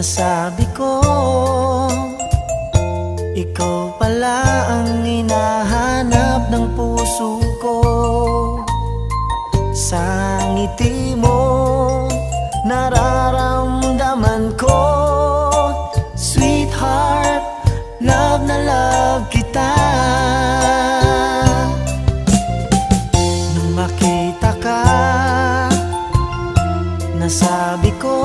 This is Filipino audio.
nasabi ko, ikaw pala ang hinahanap ng puso ko. Sa ngiti mo, nararamdaman ko, sweetheart, love na love kita. Nung makita ka, nasabi ko,